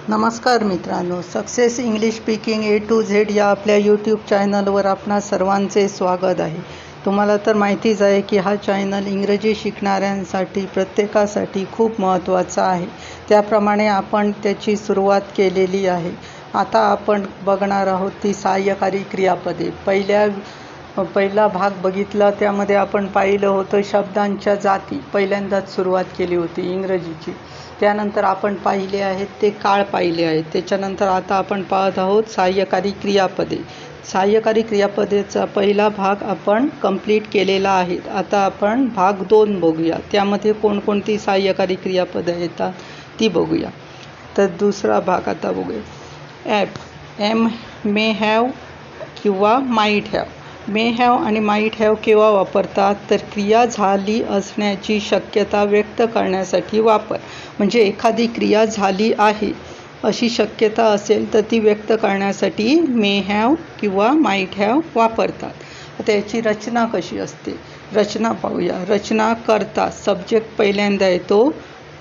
नमस्कार मित्रांनो, success English speaking A to Z या आपल्या यूट्यूब चॅनलवर आपणा सर्वांचे स्वागत आहे. तुम्हाला तर माहितीच आहे की हा चॅनल इंग्रजी शिकणाऱ्यांसाठी प्रत्येकासाठी खूप महत्त्वाचा आहे. त्याप्रमाणे आपण त्याची सुरुवात केलेली आहे. आता आपण बघणार आहोत ती सहाय्यकारी क्रियापदे. पहिला भाग बघितला, त्यामध्ये आपण पाहिलं होतं शब्दांच्या जाती. पहिल्यांदाच सुरुवात केली होती इंग्रजीची. त्यानंतर आपण पाहिले आहेत ते काळ पाहिले आहेत. त्याच्यानंतर आता आपण पाहत आहोत सहाय्यकारी क्रियापदे. सहाय्यकारी क्रियापदेचा पहिला भाग आपण कंप्लीट केलेला आहे. आता आपण भाग 2 बघूया. त्यामध्ये कोणकोणती सहाय्यकारी क्रियापदे येतात ती बघूया. तर दुसरा भाग आता बघूया. एम मे हॅव किंवा माईट हॅव. मे हॅव आणि माईट हॅव केव्हा वापरतात, तर क्रिया झाली असण्याची शक्यता व्यक्त करण्यासाठी वापर. म्हणजे एखादी क्रिया झाली आहे अशी शक्यता असेल तर ती व्यक्त करण्यासाठी मे हॅव किंवा माईट हॅव वापरतात. आता याची रचना कशी असते, रचना पाहूया. रचना करता सब्जेक्ट पहिल्यांदा येतो,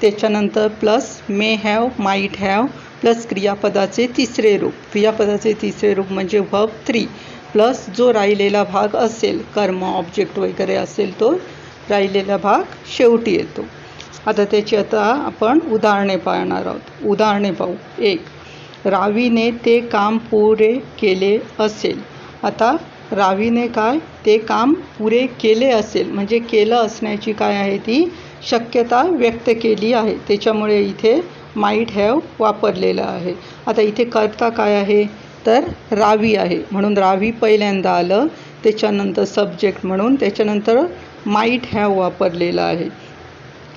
त्याच्यानंतर plus may have might have plus क्रियापदाचे तिसरे रूप. क्रियापदाचे तिसरे रूप म्हणजे वर्ब 3 प्लस जो राहिलेला भाग असेल, कर्म ऑब्जेक्ट वगैरे असेल, तो राहिलेला भाग शेवटी येतो. आता त्याची आपण उदाहरणे पाहणार आहोत. उदाहरणे पाहू. 1. रावीने ते काम पुरे केले असेल. आता रावीने ते काम पुरे केले असेल म्हणजे केलं असण्याची आहे ती शक्यता व्यक्त केली आहे. त्याच्यामुळे इथे माईट हॅव वापरलेलं आहे. आता इथे करता आहे, तर रावी आहे म्हणून रावी पहिल्यांदा आलं. त्याच्यानंतर सब्जेक्ट म्हणून त्याच्यानंतर माईट हॅव वापरलेलं आहे.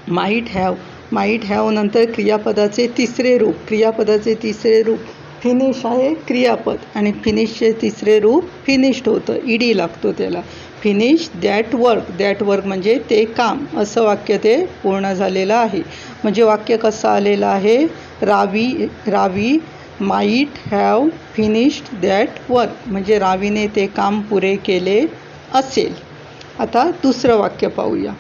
माईट हॅव नंतर क्रियापदाचे तिसरे रूप. क्रियापदाचे तिसरे रूप फिनिश आहे क्रियापद आणि फिनिशचे तिसरे रूप फिनिश्ड होतं, ईडी लागतो त्याला. फिनिश दॅट वर्क म्हणजे ते काम, असं वाक्य ते पूर्ण झालेलं आहे. म्हणजे वाक्य कसं आलेलं आहे, Ravi might have finished that work म्हणजे रावीने ते काम पुरे केले असेल. आता दुसरं वाक्य पाहूया.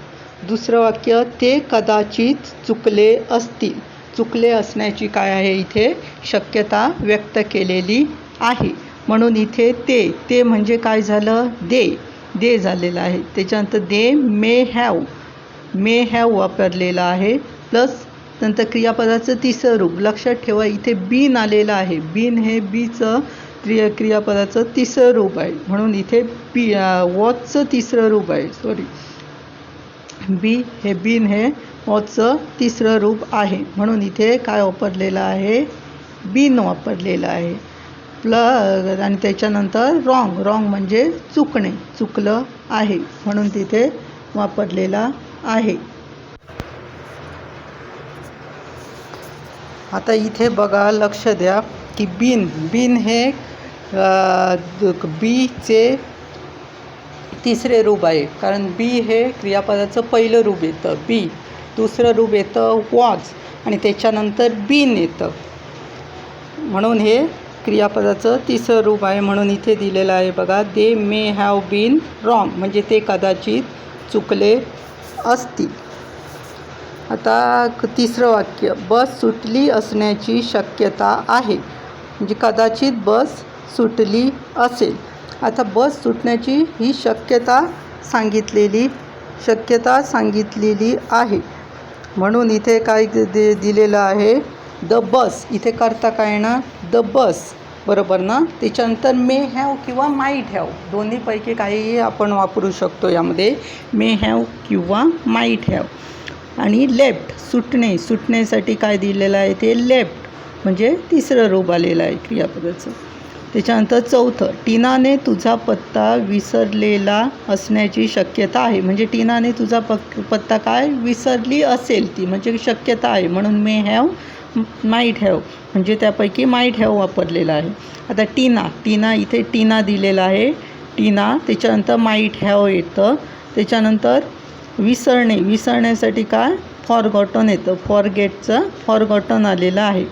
दुसरं वाक्य ते कदाचित चुकले असतील. चुकले असण्याची आहे इथे शक्यता व्यक्त केलेली आहे. म्हणून इथे ते म्हणजे काय झालं, दे झालेलं आहे. त्याच्यानंतर दे मे हॅव वापरलेलं आहे प्लस नंतर क्रियापदाचं तिसरं रूप. लक्षात ठेवा इथे बीन आलेलं आहे. बीन हे बीचं क्रियापदाचं तिसरं रूप आहे म्हणून इथे वॉचचं तिसरं रूप आहे. बीन हे वॉचचं तिसरं रूप आहे म्हणून इथे वापरलेलं आहे, बीन वापरलेलं आहे. प्लस आणि त्याच्यानंतर रॉंग म्हणजे चुकलं आहे म्हणून तिथे वापरलेला आहे. आता इथे बघा, लक्ष द्या की बीन हे बीचे तिसरे रूप आहे. कारण बी हे क्रियापदाचं पहिलं रूप येतं बी, दुसरं रूप येतं वॉच आणि त्याच्यानंतर बीन येतं. म्हणून हे क्रियापदाचं तिसरं रूप आहे म्हणून इथे दिलेलं आहे बघा, दे मे हॅव बीन रॉंग म्हणजे ते कदाचित चुकले असतील. आता तिसरं वाक्य, बस सुटली असण्याची शक्यता आहे म्हणजे कदाचित बस सुटली असेल. आता बस सुटण्याची ही शक्यता सांगितलेली आहे म्हणून इथे दिलेलं आहे, द बस. इथे करता ना, द बस, बरोबर ना. त्याच्यानंतर मे हॅव किंवा माईट हॅव दोन्हीपैकी काहीही आपण वापरू शकतो यामध्ये, मे हॅव किंवा माईट हॅव. आणि लेफ्ट सुटण्यासाठी दिलेलं आहे ते लेफ्ट म्हणजे तिसरं रूप आलेलं आहे क्रियापदाचं. त्याच्यानंतर चौथं, टीनाने तुझा पत्ता विसरलेला असण्याची शक्यता आहे म्हणजे टीनाने तुझा पत्ता विसरली असेल ती म्हणजे शक्यता आहे म्हणून मे हॅव माईट हॅव म्हणजे त्यापैकी माईट हॅव वापरलेला आहे. आता टीना इथे दिलेला आहे, त्याच्यानंतर माईट हॅव येतं. त्याच्यानंतर विसरण्यासाठी फॉरगॉटन येतं, फॉरगॉटन आलेलं आहे.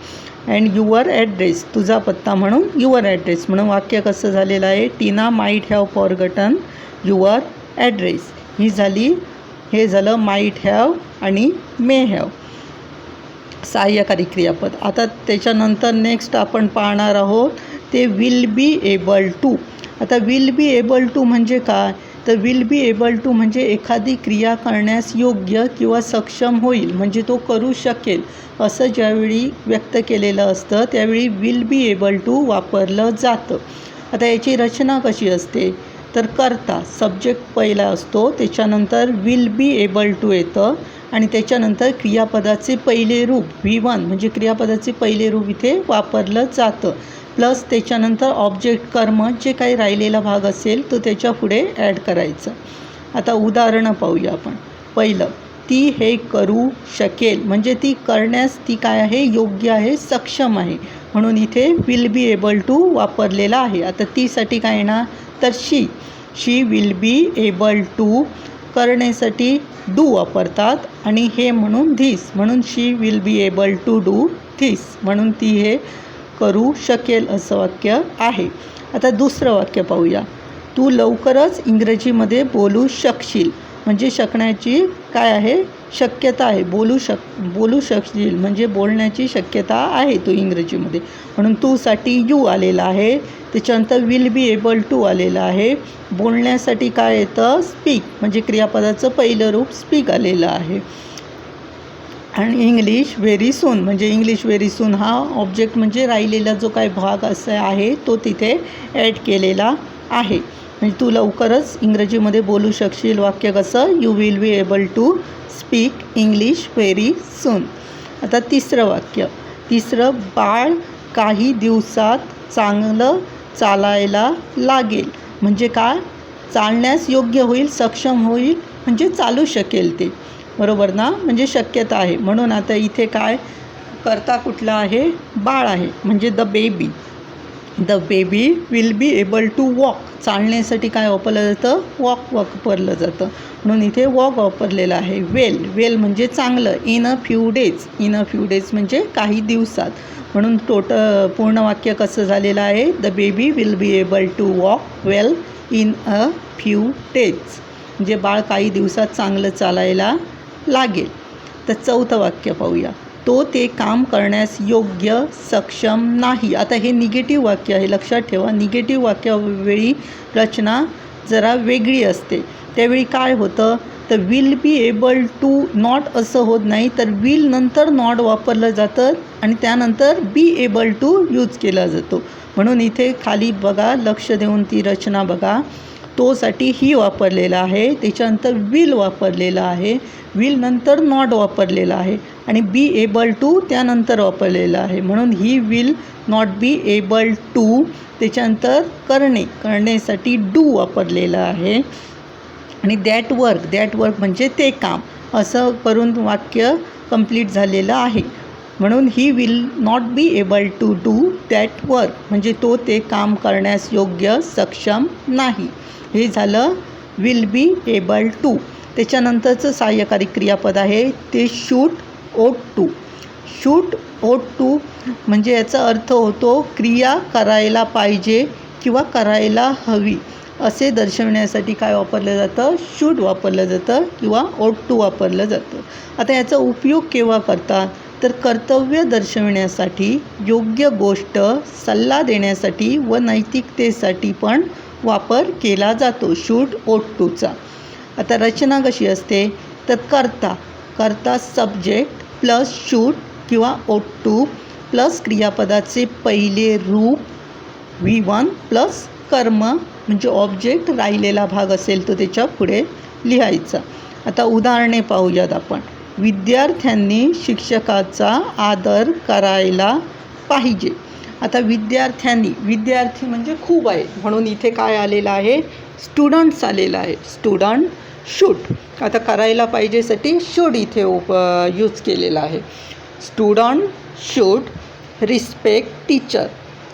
अँड युअर ॲड्रेस तुझा पत्ता म्हणून युअर ॲड्रेस म्हणून वाक्य कसं झालेलं आहे, Tina might have forgotten your address. हे झालं माईट हॅव आणि मे हॅव. सहाय्यकारी क्रियापद. आता त्याच्यानंतर नेक्स्ट आपण पाहणार आहोत ते विल बी एबल टू. आता विल बी एबल टू म्हणजे काय, तर विल बी एबल टू म्हणजे एखादी क्रिया करण्यास योग्य किंवा सक्षम होईल, म्हणजे तो करू शकेल असं ज्यावेळी व्यक्त केलेलं असतं त्यावेळी विल बी एबल टू वापरलं जातं. आता याची रचना कशी असते, तर कर्ता सब्जेक्ट पहिला असतो, त्याच्यानंतर विल बी एबल टू येतं आणि त्याच्यानंतर क्रियापदाचे पहिले रूप V1 म्हणजे क्रियापदाचे पहिले रूप इथे वापरलं जातं, प्लस त्याच्यानंतर ऑब्जेक्ट कर्म जे काही राहिलेला भाग असेल तो त्याच्या पुढे ॲड करायचं. आता उदाहरणं पाहूया आपण. पहिलं, ती हे करू शकेल म्हणजे ती करण्यास ती काय आहे, योग्य आहे, सक्षम आहे, म्हणून इथे विल बी एबल टू वापरलेला आहे. आता तीसाठी काय येणार, तर she will be able to करण्यासाठी डू वापरतात आणि हे म्हणून धिस, म्हणून she will be able to do this, म्हणून ती हे करू शकेल असं वाक्य आहे. आता दुसरं वाक्य पाहूया. तू लवकरच इंग्रजीमध्ये बोलू शकशील म्हणजे शकण्याची काय आहे, शक्यता आहे, बोलू शकशील म्हणजे बोलण्याची शक्यता आहे तू इंग्रजीमध्ये, म्हणून तूसाठी यू आलेला आहे. त्याच्यानंतर विल बी एबल टू आलेलं आहे. बोलण्यासाठी काय येतं, स्पीक म्हणजे क्रियापदाचं पहिलं रूप स्पीक आलेलं आहे. आणि इंग्लिश व्हेरी सून म्हणजे इंग्लिश व्हेरी सून हा ऑब्जेक्ट म्हणजे राहिलेला जो काही भाग असा आहे तो तिथे ॲड केलेला आहे. म्हणजे तू लवकरच इंग्रजीमध्ये बोलू शकशील वाक्य कसं, you will be able to speak English very soon. आता तिसरं वाक्य, बाळ काही दिवसात चांगलं चालायला लागेल म्हणजे काय, चालण्यास योग्य होईल, सक्षम होईल म्हणजे चालू शकेल ते, बरोबर ना, म्हणजे शक्यता आहे. म्हणून आता इथे काय कर्ता कुठला आहे, बाळ आहे म्हणजे the baby will be able to walk, चालण्यासाठी काय वापरलं जातं, वॉक वापरलं जातं, म्हणून इथे वॉक वापरलेलं आहे. वेल म्हणजे चांगलं. इन अ फ्यू डेज म्हणजे काही दिवसात, म्हणून पूर्ण वाक्य कसं झालेलं आहे, the baby will be able to walk well in a few days म्हणजे बाळ काही दिवसात चांगलं चालायला लागेल. तर चौथं वाक्य पाहूया. तो ते काम करण्यास योग्य सक्षम नाही. आता हे निगेटिव्ह वाक्य आहे, लक्षात ठेवा. निगेटिव्ह वाक्यावेळी रचना जरा वेगळी असते. त्यावेळी काय होतं, तर will be able to not असं होत नाही, तर विल नंतर नॉट वापरलं जातं आणि त्यानंतर बी एबल टू यूज केला जातो. म्हणून इथे खाली बघा, लक्ष देऊन ती रचना बघा. तोसाठी ही वापरलेला आहे, त्याच्यानंतर विल वापरलेला आहे, विल नंतर नॉट वापरलेला आहे आणि बी एबल टू त्यानंतर वापरलेलं आहे. म्हणून he will not be able to, त्याच्यानंतर करण्यासाठी डू वापरलेलं आहे आणि दॅट वर्क म्हणजे ते काम, असं करून वाक्य कंप्लीट झालेलं आहे. म्हणून he will not be able to do that work म्हणजे तो ते काम करण्यास योग्य सक्षम नाही. हे झालं विल बी एबल टू. त्याच्यानंतरचं सहाय्यकारी क्रियापद आहे ते ought to म्हणजे याचा अर्थ होतो क्रिया करायला पाहिजे किंवा करायला हवी असे दर्शवण्यासाठी काय वापरलं जातं, शूड वापरलं जातं किंवा ought to वापरलं जातं. आता याचा उपयोग केव्हा करतात, तर कर्तव्य दर्शवण्यासाठी, योग्य गोष्ट सल्ला देण्यासाठी व नैतिकतेसाठी पण वापर केला जातो ought toचा. आता रचना कशी असते, तर कर्ता सब्जेक्ट प्लस शूड किंवा ought to प्लस क्रियापदाचे पहिले रूप V1 प्लस कर्म म्हणजे ऑब्जेक्ट राहिलेला भाग असेल तो त्याच्या पुढे लिहायचा. आता उदाहरणे पाहूयात आपण. विद्यार्थ्यांनी शिक्षकाचा आदर करायला पाहिजे. आता विद्यार्थी म्हणजे खूप आहे, म्हणून इथे काय आलेलं आहे, स्टुडंट्स आलेलं आहे, स्टुडंट शूड. आता करायला पाहिजेसाठी शूड इथे यूज केलेला आहे. Student should respect teacher.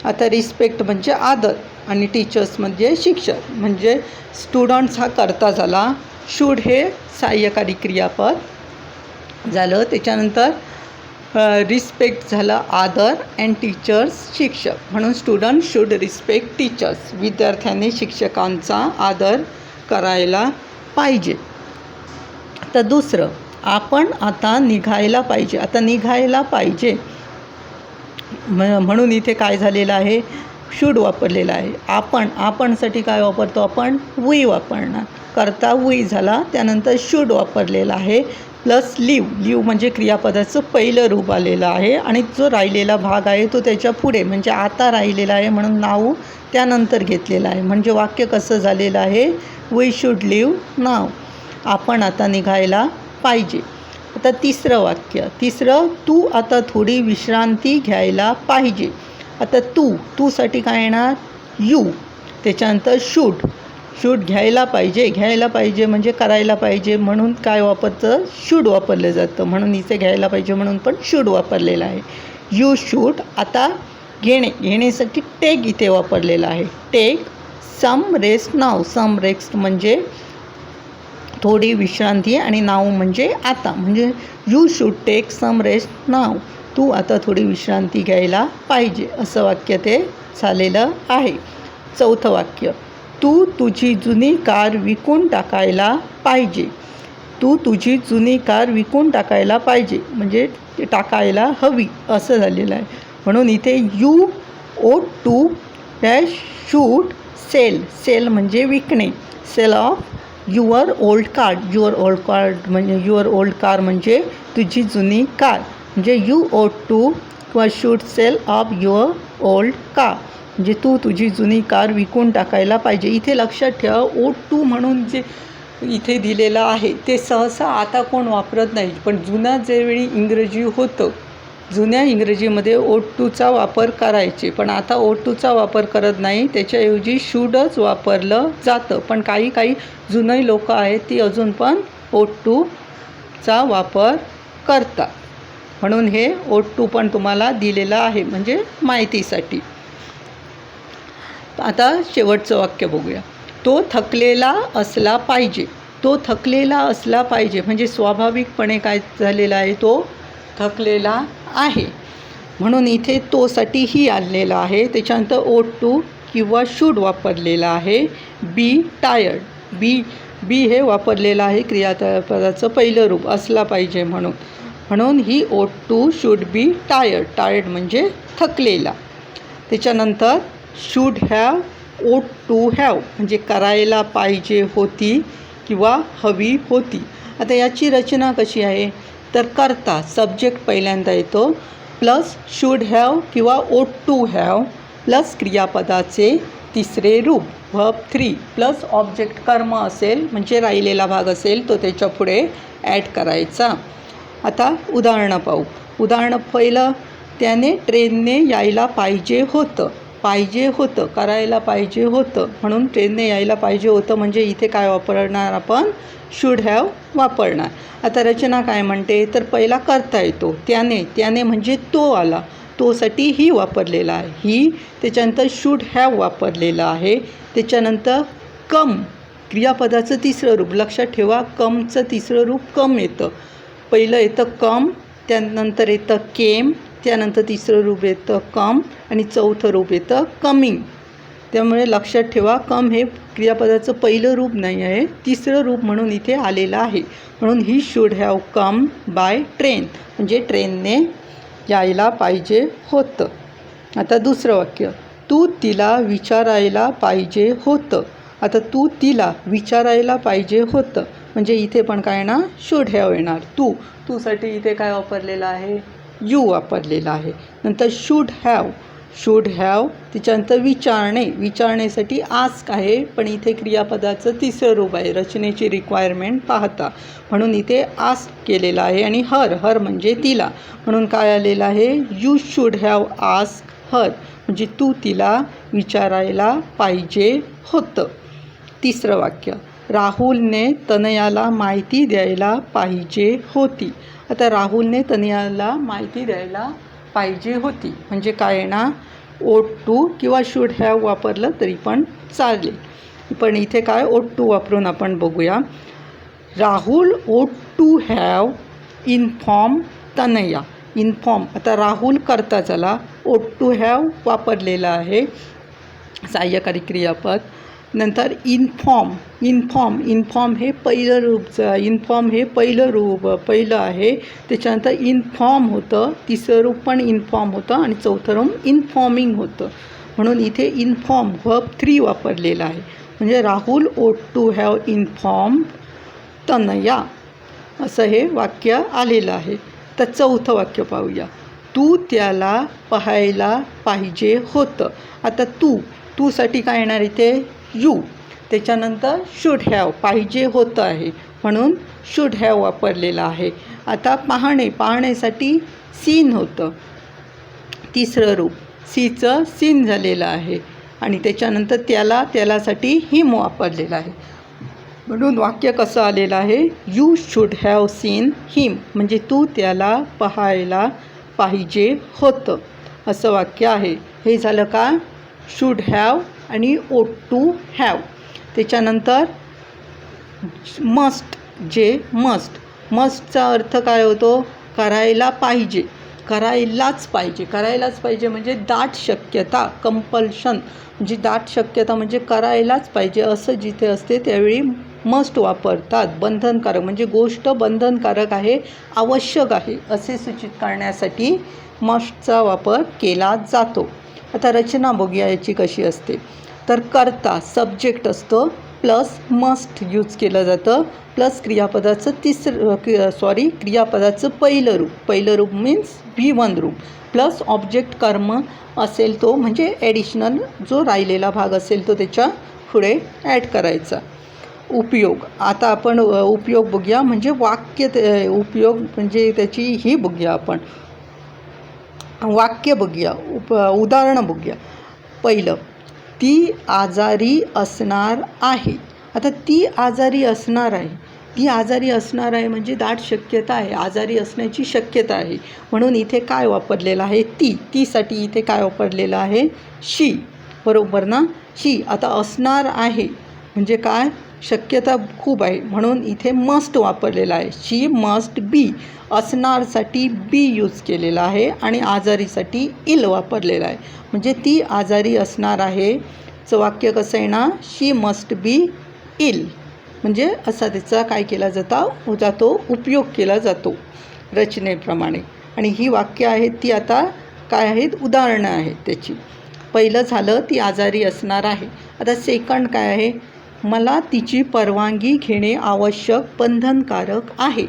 आता रिस्पेक्ट म्हणजे आदर आणि टीचर्स म्हणजे शिक्षक, म्हणजे स्टुडंट्स हा कर्ता झाला, शूड हे सहाय्यकारी क्रियापद झालं, त्याच्यानंतर रिस्पेक्ट झालं आदर अँड टीचर्स शिक्षक, म्हणून स्टुडंट शूड रिस्पेक्ट टीचर्स, विद्यार्थ्यांनी शिक्षकांचा आदर करायला पाहिजे. तर दुसरं आपण आता निघायला पाहिजे. आता निघायला पाहिजे म्हणून इथे काय झालेलं आहे, शूड वापरलेला आहे. आपणसाठी काय वापरतो आपण, वी वापरणार. करता वी झाला, त्यानंतर शूड वापरलेला आहे, प्लस लिव म्हणजे क्रियापदाचं पहिलं रूप आलेलं आहे आणि जो राहिलेला भाग आहे तो त्याच्या पुढे म्हणजे आता राहिलेला आहे म्हणून नाव त्यानंतर घेतलेलं आहे. म्हणजे वाक्य कसं झालेलं आहे, वी शूड लिव नाव. आपण आता निघायला पाहिजे. आता तिसरं वाक्य, तू आता थोडी विश्रांती घ्यायला पाहिजे. आता तूसाठी काय येणार, यू, त्याच्यानंतर शूड घ्यायला पाहिजे म्हणजे करायला पाहिजे म्हणून काय वापरतं, शूड वापरलं जातं. म्हणून इथे घ्यायला पाहिजे म्हणून पण शूड वापरलेलं आहे. You should. आता घेण्यासाठी टेक इथे वापरलेलं आहे. Take some rest now. Some rest म्हणजे थोडी विश्रांती आणि नाव म्हणजे आता. म्हणजे you should take some rest now. तू आता थोडी विश्रांती घ्यायला पाहिजे असं वाक्य ते झालेलं आहे. चौथं वाक्य, तू तुझी जुनी कार विकून टाकायला पाहिजे. तू तुझी जुनी कार विकून टाकायला पाहिजे म्हणजे टाकायला हवी असं झालेलं आहे. म्हणून इथे you ought to dash should sell म्हणजे विकणे. Sell off your old car म्हणजे तुझी जुनी कार. म्हणजे यू ओ टू किंवा should sell off your old car म्हणजे तू तुझी जुनी कार विकून टाकायला पाहिजे. इथे लक्षात ठेवा, ओ टू म्हणून जे इथे दिलेलं आहे ते सहसा आता कोण वापरत नाही, पण जुना ज्यावेळी इंग्रजी होतं, जुन्या इंग्रजीमध्ये ओ टूचा वापर करायचे, पण आता ओ टूचा वापर करत नाही, त्याच्याऐवजी शूडच वापरलं जातं. पण काही जुनी लोकं आहेत ती अजून पण ओ टूचा वापर करतात. म्हणून हे ओ टू पण तुम्हाला दिलेलं आहे म्हणजे माहितीसाठी. आता शेवटचं वाक्य बघूया. तो थकलेला असला पाहिजे म्हणजे स्वाभाविकपणे काय झालेला आहे, तो थकलेला आहे. म्हणून इथे तोसाठी ही आलेला आहे. त्याच्यानंतर ओ टू किंवा शूड वापरलेला आहे. Be tired. बी हे वापरलेलं आहे क्रियापदाचं पहिलं रूप असला पाहिजे म्हणून he ought to should be tired म्हणजे थकलेला. त्याच्यानंतर should have ought to have म्हणजे करायला पाहिजे होती किंवा हवी होती. आता याची रचना कशी आहे तर करता सब्जेक्ट पहिल्यांदा येतो प्लस शूड हॅव किंवा ओ टू हॅव प्लस क्रियापदाचे तिसरे रूप वर्ब 3 प्लस ऑब्जेक्ट कर्म असेल म्हणजे राहिलेला भाग असेल तो त्याच्या पुढे ॲड करायचा. आता उदाहरणं पाहू. उदाहरण पहिलं, त्याने ट्रेनने यायला पाहिजे होतं. करायला पाहिजे होतं म्हणून ट्रेनने यायला पाहिजे होतं म्हणजे इथे काय वापरणार आपण, शूड हॅव वापरणार. आता रचना काय म्हणते तर पहिला करता येतो. त्याने म्हणजे तो आला, तोसाठी ही वापरलेला आहे ही. त्याच्यानंतर शूड हॅव वापरलेलं आहे. त्याच्यानंतर कम क्रियापदाचं तिसरं रूप. लक्षात ठेवा, कमचं तिसरं रूप कम येतं. पहिलं येतं कम, त्यानंतर येतं केम, त्यानंतर तिसरं रूप येतं कम आणि चौथं रूप येतं कमिंग. त्यामुळे लक्षात ठेवा, कम हे क्रियापदाचं पहिलं रूप नाही आहे, तिसरं रूप म्हणून इथे आलेलं आहे. म्हणून he should have come by train म्हणजे ट्रेनने यायला पाहिजे होतं. आता दुसरं वाक्य, तू तिला विचारायला पाहिजे होतं. आता तू तिला विचारायला पाहिजे होतं म्हणजे इथे पण काय ना शूड हॅव येणार. तूसाठी इथे काय वापरलेलं आहे, यू वापरलेला आहे. नंतर शूड हॅव त्याच्यानंतर विचारण्यासाठी आस्क आहे, पण इथे क्रियापदाचं तिसरं रूप आहे रचनेची रिक्वायरमेंट पाहता म्हणून इथे आस्क केलेलं आहे. आणि हर म्हणजे तिला म्हणून काय आलेलं आहे, you should have ask her म्हणजे तू तिला विचारायला पाहिजे होतं. तिसरं वाक्य, राहुलने तनयाला माहिती द्यायला पाहिजे होती. आता राहुलने तनयाला माहिती द्यायला पाहिजे होती म्हणजे काय येणार, ओ टू किंवा शूड हॅव वापरलं तरी पण चालेल. पण इथे काय ओ टू वापरून आपण बघूया. Rahul ought to have inform Tanaya. आता राहुल करता झाला, ओ टू हॅव वापरलेला आहे सहाय्यकारी क्रियापद. नंतर इन्फॉर्म हे पहिलं रूपचं, इन्फॉर्म हे पहिलं आहे. त्याच्यानंतर इन्फॉर्म होतं, तिसरं रूप पण इन्फॉर्म होतं आणि चौथं रूप इन्फॉर्मिंग होतं. म्हणून इथे इन्फॉर्म वर्ब 3 वापरलेला आहे. म्हणजे राहुल ओट टू हॅव इन्फॉर्म तनया, असं हे वाक्य आलेलं आहे. तर चौथं वाक्य पाहूया. तू त्याला पाहायला पाहिजे होतं. आता तूसाठी काय येणार इथे? यू. त्याच्यानंतर शुड हॅव, पाहिजे होतं आहे म्हणून शुड हॅव वापरलेला आहे. आता पाहण्यासाठी सीन होतं, तिसरं रूप सीचं सीन झालेलं आहे. आणि त्याच्यानंतर त्यालासाठी हिम वापरलेलं आहे. म्हणून वाक्य कसं आलेलं आहे? You should have seen him, म्हणजे तू त्याला पाहायला पाहिजे होतं, असं वाक्य आहे. हे झालं का? शुड हॅव आणि ओट टू हॅव. त्याच्यानंतर मस्टचा अर्थ काय होतो? करायलाच पाहिजे म्हणजे दाट शक्यता, कंपल्शन, म्हणजे दाट शक्यता म्हणजे करायलाच पाहिजे असं जिथे असते त्यावेळी मस्ट वापरतात. बंधनकारक म्हणजे गोष्ट बंधनकारक आहे, आवश्यक आहे असे सूचित करण्यासाठी मस्टचा वापर केला जातो. आता रचना बघूया याची कशी असते. तर करता सब्जेक्ट असतो प्लस मस्ट यूज केलं जातं, प्लस क्रियापदाचं क्रियापदाचं पहिलं रूप मीन्स V1 रूप, प्लस ऑब्जेक्ट कर्म असेल तो म्हणजे ॲडिशनल जो राहिलेला भाग असेल तो त्याच्या पुढे ॲड करायचा. उपयोग, आता आपण उपयोग बघूया, म्हणजे उपयोग म्हणजे त्याची ही बघूया आपण, वाक्य बघूया, उदाहरणं बघूया. पहिलं, ती आजारी असणार आहे. आता ती आजारी असणार आहे म्हणजे दाट शक्यता आहे, आजारी असण्याची शक्यता आहे. म्हणून इथे काय वापरलेलं आहे? तीसाठी इथे काय वापरलेलं आहे? शी. बरोबर ना? शी. आता असणार आहे म्हणजे काय? शक्यता खूप आहे म्हणून इथे मस्ट वापरलेला आहे. शी मस्ट बी. असणारसाठी बी यूज केलेला आहे आणि आजारीसाठी इल वापरलेला आहे. म्हणजे ती आजारी असणार आहे चं वाक्य कसं येणार? शी मस्ट बी इल. म्हणजे असा त्याचा काय केला जातो? उपयोग केला जातो रचनेप्रमाणे. आणि ही वाक्य आहेत ती आता काय आहेत? उदाहरणं आहेत त्याची. पहिलं झालं ती आजारी असणार आहे. आता सेकंड काय आहे? मला तिची परवानगी घेणे आवश्यक, बंधनकारक आहे.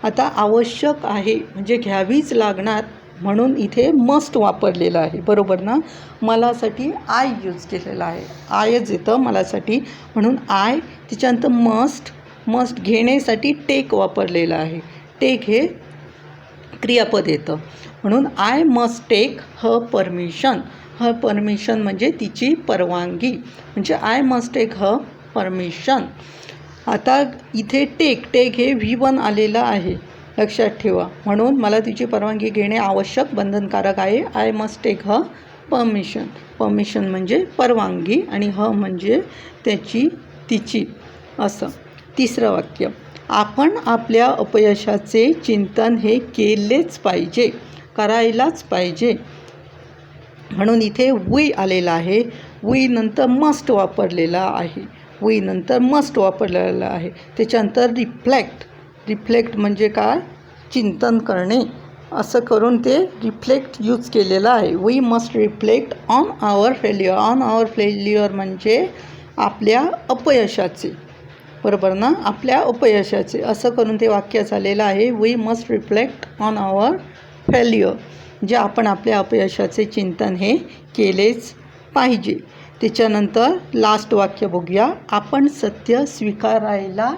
आता आवश्यक आहे म्हणजे घ्यावीच लागणार म्हणून इथे मस्ट वापरलेलं आहे. बरोबर ना? मलासाठी आय यूज केलेला आहे, आयच येतं मलासाठी म्हणून आय. त्याच्यानंतर मस्ट घेण्यासाठी टेक वापरलेलं आहे. टेक हे क्रियापद येतं म्हणून I must take her permission. Her permission म्हणजे तिची परवानगी, म्हणजे I must take her permission. आता इथे टेक हे V1 आलेलं आहे, लक्षात ठेवा. म्हणून मला तिची परवानगी घेणे आवश्यक, बंधनकारक आहे. I must take her permission म्हणजे परवानगी आणि ह म्हणजे तिची असं. तिसरं वाक्य, आपण आपल्या अपयशाचे चिंतन हे केलेच पाहिजे, करायलाच पाहिजे. म्हणून इथे वी आलेला आहे. वी नंतर मस्ट वापरलेला आहे. त्याच्यानंतर रिफ्लेक्ट म्हणजे काय? चिंतन करणे. असं करून ते रिफ्लेक्ट यूज केलेलं आहे. We must reflect on our failure म्हणजे आपल्या अपयशाचे. बरोबर ना? आपल्या अपयशाचे असं करून ते वाक्य झालेलं आहे. We must reflect on our failure म्हणजे आपण आपल्या अपयशाचे चिंतन हे केलेच पाहिजे. त्याच्यानंतर लास्ट वाक्य बघूया. आपण सत्य स्वीकारायला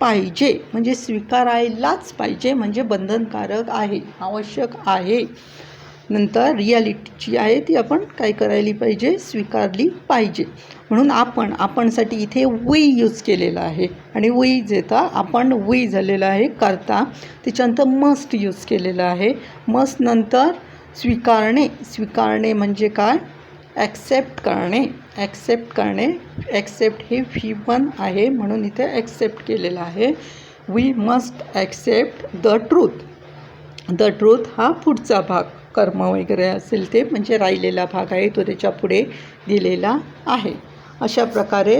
पाहिजे म्हणजे स्वीकारायलाच पाहिजे म्हणजे बंधनकारक आहे, आवश्यक आहे. नंतर रिॲलिटी आहे ती आपण काय करायला पाहिजे? स्वीकारली पाहिजे. म्हणून आपणसाठी इथे वी यूज केलेला आहे आणि वी जेता आपण वी झालेला आहे करता. त्याच्यानंतर मस्ट यूज केलेला आहे. मस्ट नंतर स्वीकारणे म्हणजे काय? ॲक्सेप्ट करणे. ॲक्सेप्ट हे V1 आहे म्हणून इथे ॲक्सेप्ट केलेलं आहे. We must accept the truth हा पुढचा भाग, कर्म वगैरे असेल ते म्हणजे राहिलेला भाग आहे तो त्याच्या पुढे दिलेला आहे. अशा प्रकारे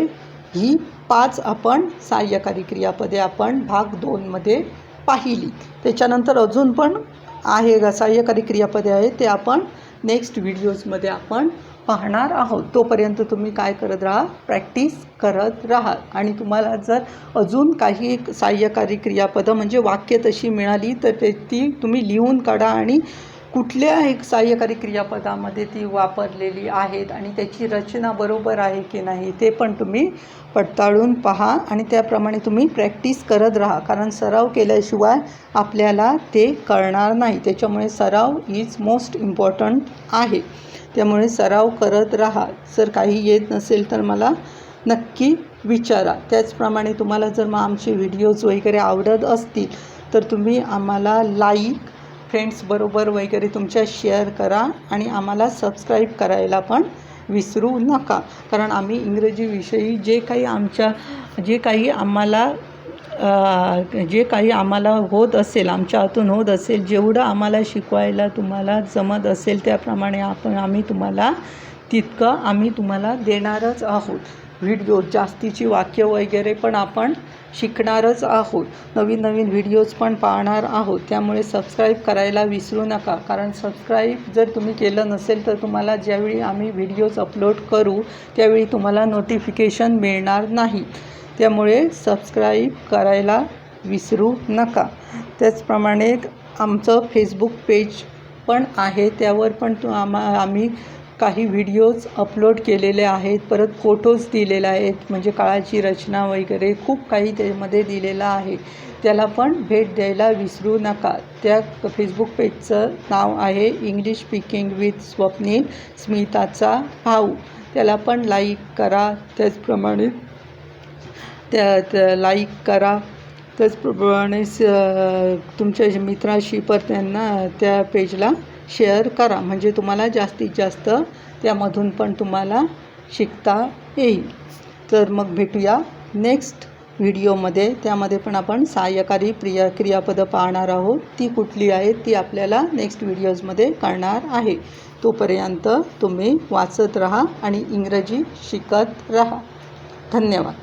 ही 5 आपण सहाय्यकारी क्रियापदे आपण भाग 2मध्ये पाहिली. त्याच्यानंतर अजून पण आहे सहाय्यकारी क्रियापदे आहेत, ते आपण नेक्स्ट व्हिडिओजमध्ये आपण पाहणार आहोत. तोपर्यंत तुम्ही काय करत राहा, प्रॅक्टिस करत राहा. आणि तुम्हाला जर अजून काही सहाय्यकारी क्रियापदं म्हणजे वाक्य तशी मिळाली तर ती तुम्ही लिहून काढा आणि कुठल्या एक सहाय्यकारी क्रियापदामध्ये ती वापरलेली आहेत आणि त्याची रचना बरोबर आहे की नाही ते पण तुम्ही पडताळून पहा आणि त्याप्रमाणे तुम्ही प्रॅक्टिस करत राहा. कारण सराव केल्याशिवाय आपल्याला ते कळणार नाही. त्याच्यामुळे सराव इज मोस्ट इम्पॉर्टंट आहे. त्यामुळे सराव करत राहा. जर काही येत नसेल तर मला नक्की विचारा. त्याचप्रमाणे तुम्हाला जर मग आमचे व्हिडिओज वगैरे आवडत असतील तर तुम्ही आम्हाला लाईक, फ्रेंड्सबरोबर वगैरे तुमच्या शेअर करा आणि आम्हाला सबस्क्राईब करायला पण विसरू नका. कारण आम्ही इंग्रजीविषयी जे काही आम्हाला होत असेल, आमच्या हातून होत असेल, जेवढं आम्हाला शिकवायला तुम्हाला जमत असेल त्याप्रमाणे आम्ही तुम्हाला देणारच आहोत. व्हिडिओ जास्तीची वाक्य वगैरे पण आपण शिकणारच आहोत. नवीन नवीन व्हिडिओज पण पाहणार आहोत. त्यामुळे सबस्क्राईब करायला विसरू नका. कारण सबस्क्राईब जर तुम्ही केलं नसेल तर तुम्हाला ज्यावेळी आम्ही व्हिडिओज अपलोड करू त्यावेळी तुम्हाला नोटिफिकेशन मिळणार नाही. त्यामुळे सबस्क्राईब करायला विसरू नका. त्याचप्रमाणे आमचं फेसबुक पेज पण आहे, त्यावर पण आम्ही काही व्हिडिओज अपलोड केलेले आहेत. परत फोटोज दिलेले आहेत, म्हणजे काळाची रचना वगैरे खूप काही त्यामध्ये दिलेलं आहे. त्याला पण भेट द्यायला विसरू नका. त्या फेसबुक पेजचं नाव आहे इंग्लिश स्पीकिंग विथ स्वप्नील, स्मिताचा भाऊ. त्याला पण लाईक करा. त्याचप्रमाणे लाईक करा. त्याचप्रमाणे तुमच्या मित्राशी पण त्यांना त्या पेजला शेअर करा. म्हणजे तुम्हाला जास्तीत जास्त त्यामधून पण तुम्हाला शिकता येईल. तर मग भेटूया नेक्स्ट व्हिडिओमध्ये. त्यामध्ये पण आपण सहाय्यकारी क्रियापदं पाहणार आहोत. ती कुठली आहेत ती आपल्याला नेक्स्ट व्हिडिओजमध्ये कळणार आहे. तोपर्यंत तुम्ही वाचत राहा आणि इंग्रजी शिकत राहा. धन्यवाद.